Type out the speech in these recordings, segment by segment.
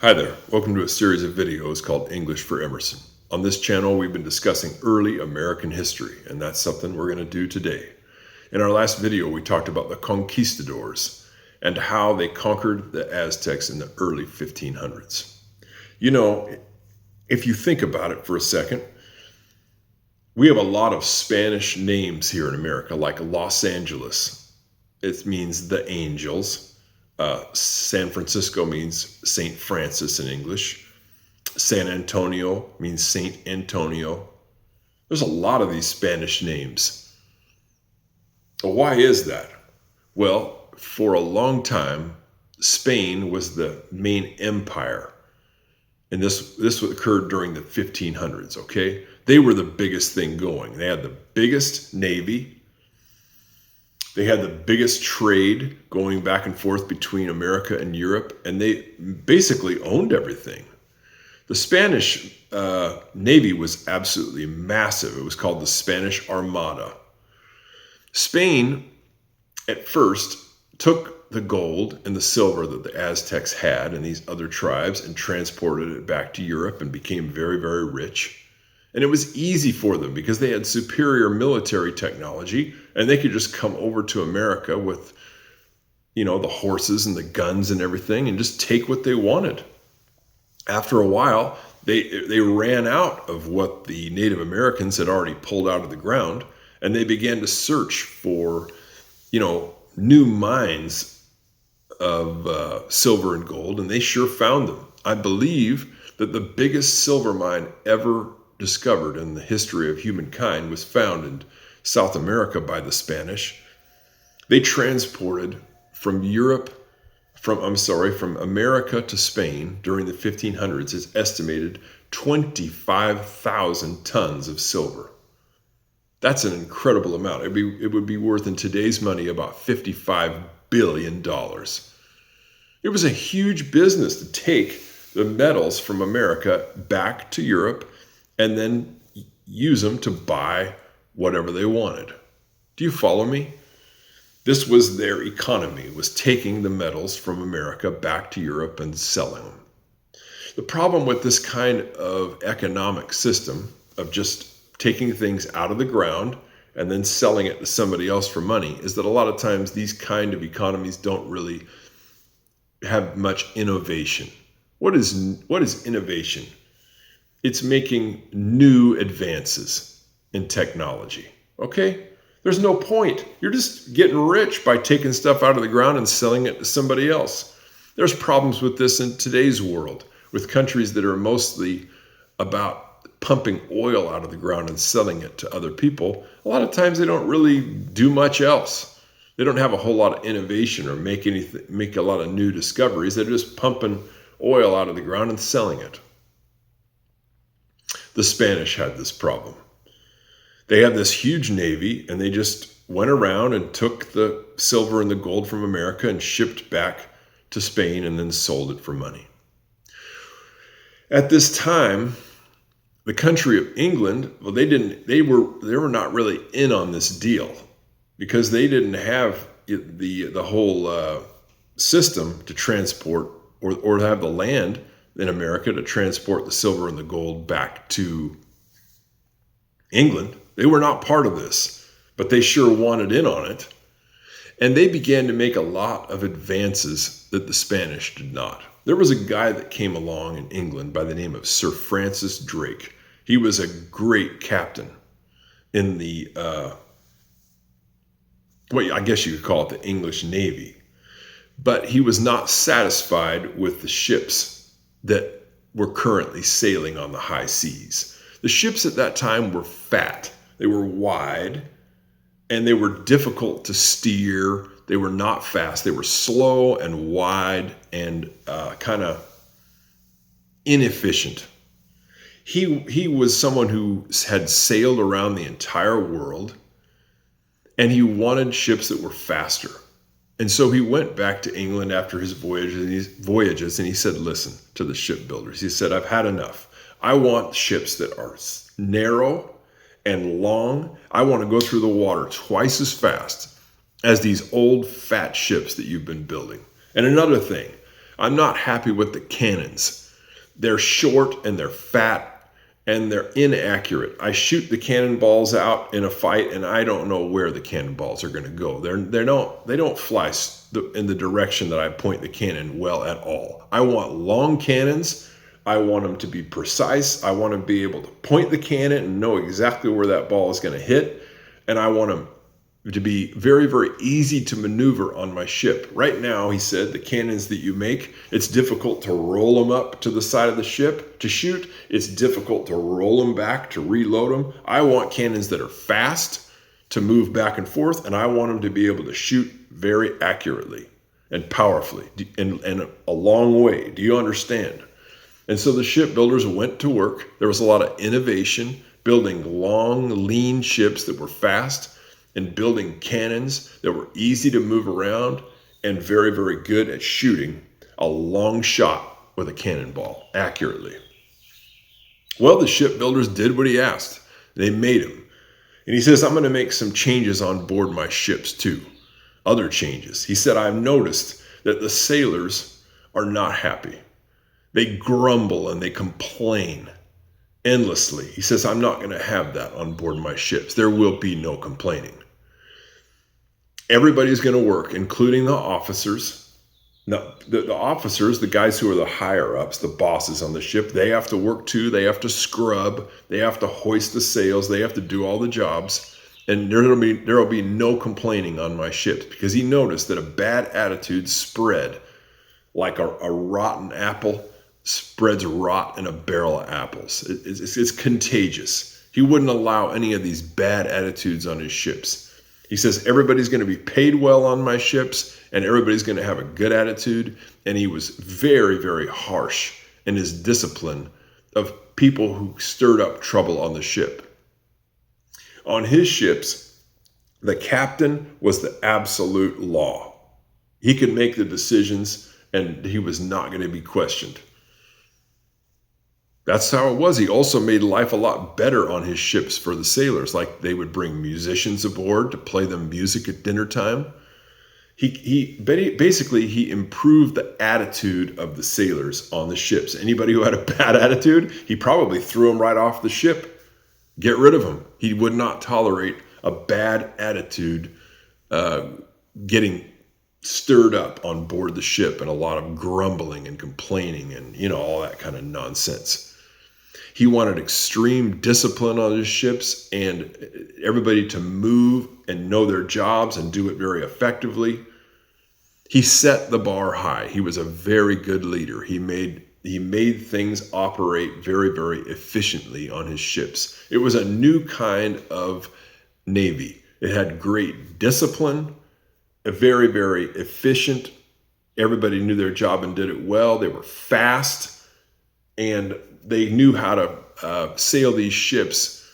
Hi there, welcome to a series of videos called English for Emerson. On this channel, we've been discussing early American history, and that's something we're going to do today. In our last video, we talked about the conquistadors and how they conquered the Aztecs in the early 1500s. You know, if you think about it for a second, we have a lot of Spanish names here in America, like Los Angeles. It means the angels. San Francisco means St. Francis in English. San Antonio means St. Antonio. There's a lot of these Spanish names. Why is that? Well, for a long time, Spain was the main empire. And this occurred during the 1500s, okay? They were the biggest thing going. They had the biggest navy. They had the biggest trade going back and forth between America and Europe, and they basically owned everything. The Spanish Navy was absolutely massive. It was called the Spanish Armada. Spain, at first, took the gold and the silver that the Aztecs had and these other tribes and transported it back to Europe and became very, very rich. And it was easy for them because they had superior military technology and they could just come over to America with, the horses and the guns and everything and just take what they wanted. After a while, they ran out of what the Native Americans had already pulled out of the ground, and they began to search for, new mines of silver and gold, and they sure found them. I believe that the biggest silver mine ever discovered in the history of humankind was found in South America by the Spanish. They transported from America to Spain during the 1500s is estimated 25,000 tons of silver. That's an incredible amount. It would be worth in today's money about $55 billion. It was a huge business to take the metals from America back to Europe and then use them to buy whatever they wanted. Do you follow me? This was their economy, was taking the metals from America back to Europe and selling them. The problem with this kind of economic system of just taking things out of the ground and then selling it to somebody else for money is that a lot of times these kind of economies don't really have much innovation. What is innovation? It's making new advances in technology, okay? There's no point. You're just getting rich by taking stuff out of the ground and selling it to somebody else. There's problems with this in today's world, with countries that are mostly about pumping oil out of the ground and selling it to other people. A lot of times they don't really do much else. They don't have a whole lot of innovation or make a lot of new discoveries. They're just pumping oil out of the ground and selling it. The Spanish had this problem. They had this huge navy, and they just went around and took the silver and the gold from America and shipped back to Spain and then sold it for money. At this time, the country of England, they were not really in on this deal because they didn't have the whole system to transport or to have the land in America to transport the silver and the gold back to England. They were not part of this, but they sure wanted in on it. And they began to make a lot of advances that the Spanish did not. There was a guy that came along in England by the name of Sir Francis Drake. He was a great captain in the, I guess you could call it the English Navy. But he was not satisfied with the ships that were currently sailing on the high seas. The ships at that time were fat. They were wide, and they were difficult to steer. They were not fast. They were slow and wide and kind of inefficient. He was someone who had sailed around the entire world, and he wanted ships that were faster. And so he went back to England after his voyages, and he said, listen to the shipbuilders. He said, I've had enough. I want ships that are narrow and long. I want to go through the water twice as fast as these old fat ships that you've been building. And another thing, I'm not happy with the cannons. They're short and they're fat and they're inaccurate. I shoot the cannonballs out in a fight and I don't know where the cannonballs are going to go. They don't fly in the direction that I point the cannon well at all. I want long cannons. I want them to be precise. I want to be able to point the cannon and know exactly where that ball is going to hit. And I want them to be very, very easy to maneuver on my ship. Right now, he said, the cannons that you make, it's difficult to roll them up to the side of the ship to shoot. It's difficult to roll them back to reload them. I want cannons that are fast to move back and forth, and I want them to be able to shoot very accurately and powerfully and a long way. Do you understand? And so the shipbuilders went to work. There was a lot of innovation, building long, lean ships that were fast, and building cannons that were easy to move around and very, very good at shooting a long shot with a cannonball accurately. Well, the shipbuilders did what he asked. They made him. And he says, I'm going to make some changes on board my ships too. Other changes. He said, I've noticed that the sailors are not happy. They grumble and they complain endlessly. He says, I'm not going to have that on board my ships. There will be no complaining. Everybody's going to work, including the officers. Now, the officers, the guys who are the higher ups, the bosses on the ship, they have to work too. They have to scrub. They have to hoist the sails. They have to do all the jobs. And there will be no complaining on my ships, because he noticed that a bad attitude spread like a rotten apple spreads rot in a barrel of apples. It's contagious. He wouldn't allow any of these bad attitudes on his ships. He says, everybody's going to be paid well on my ships, and everybody's going to have a good attitude. And he was very, very harsh in his discipline of people who stirred up trouble on the ship. On his ships, the captain was the absolute law. He could make the decisions, and he was not going to be questioned. That's how it was. He also made life a lot better on his ships for the sailors. Like, they would bring musicians aboard to play them music at dinner time. He improved the attitude of the sailors on the ships. Anybody who had a bad attitude, he probably threw them right off the ship. Get rid of them. He would not tolerate a bad attitude getting stirred up on board the ship, and a lot of grumbling and complaining and, all that kind of nonsense. He wanted extreme discipline on his ships and everybody to move and know their jobs and do it very effectively. He set the bar high. He was a very good leader. He made things operate very, very efficiently on his ships. It was a new kind of Navy. It had great discipline, a very, very efficient. Everybody knew their job and did it well. They were fast, and they knew how to sail these ships.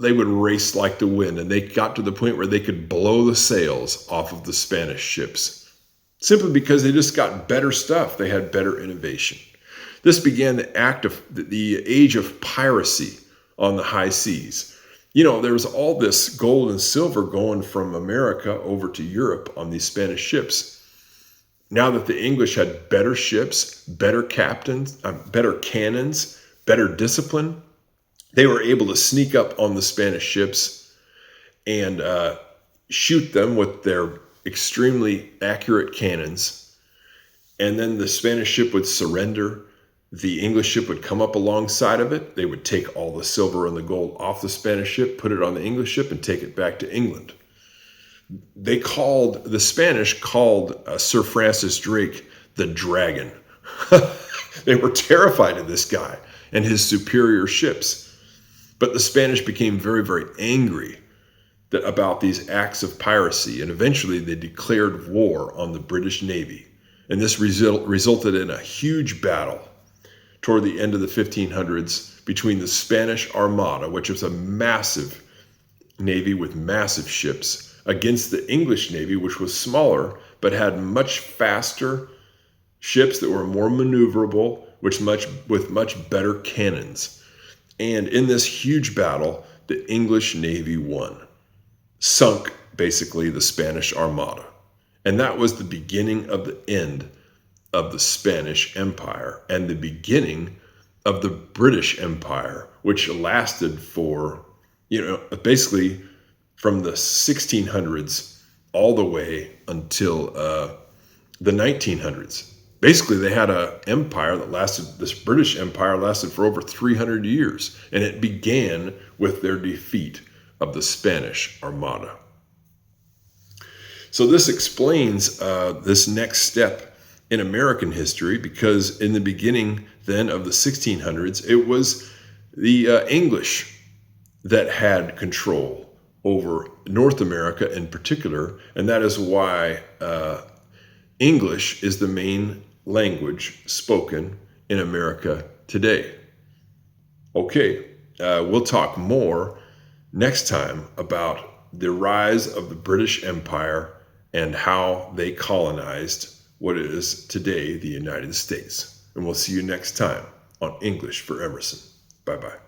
They would race like the wind, and they got to the point where they could blow the sails off of the Spanish ships, simply because they just got better stuff. They had better innovation. This began the age of piracy on the high seas. There was all this gold and silver going from America over to Europe on these Spanish ships. Now that the English had better ships, better captains, better cannons, better discipline, they were able to sneak up on the Spanish ships and shoot them with their extremely accurate cannons. And then the Spanish ship would surrender. The English ship would come up alongside of it. They would take all the silver and the gold off the Spanish ship, put it on the English ship, and take it back to England. The Spanish called Sir Francis Drake the Dragon. They were terrified of this guy and his superior ships. But the Spanish became very, very angry about these acts of piracy, and eventually they declared war on the British Navy. And this resulted in a huge battle toward the end of the 1500s between the Spanish Armada, which was a massive navy with massive ships, against the English Navy, which was smaller, but had much faster ships that were more maneuverable, with much better cannons. And in this huge battle, the English Navy won, sunk basically the Spanish Armada. And that was the beginning of the end of the Spanish Empire and the beginning of the British Empire, which lasted for, basically from the 1600s all the way until the 1900s. Basically, they had an empire that lasted, this British Empire lasted for over 300 years, and it began with their defeat of the Spanish Armada. So this explains this next step in American history, because in the beginning then of the 1600s, it was the English that had control over North America in particular, and that is why English is the main language spoken in America today. Okay, we'll talk more next time about the rise of the British Empire and how they colonized what is today the United States. And we'll see you next time on English for Emerson. Bye-bye.